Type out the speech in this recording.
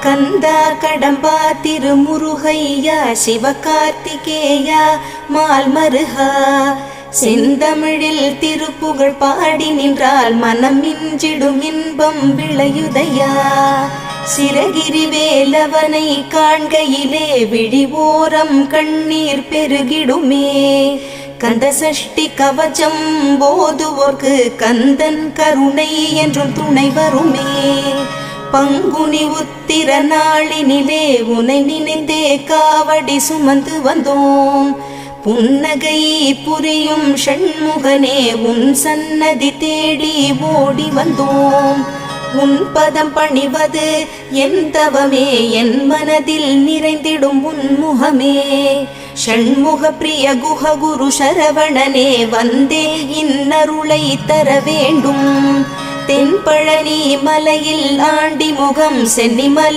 கந்தா கடம்பா திருமுருகையா சிவகார்த்திகேயா மால்மருகா செந்தமிழில் திருப்புகழ் பாடி நின்றால் மனம் மிஞ்சிடும் இன்பம் விளையுதையா சிரகிரி வேலவனை காண்கையிலே விழி ஓரம் கண்ணீர் பெருகிடுமே கந்த சஷ்டி கவச்சம் போதுவோர்க்கு கந்தன் கருணை என்றும் துணை வருமே பங்குனி உத்திர நாளினிலே உனை நினைந்தே காவடி சுமந்து வந்தோம் புன்னகை புரியும் ஷண்முகனே உன் சன்னதி தேடி ஓடி வந்தோம் உன் பதம் பணிவது என் தவமே என் மனதில் நிறைந்திடும் உன்முகமே ஷண்முக பிரிய குஹ குரு சரவணனே வந்தே இன்னருளை தர வேண்டும் தென்பழனி மலையில் ஆண்டி முகம் சென்னிமலை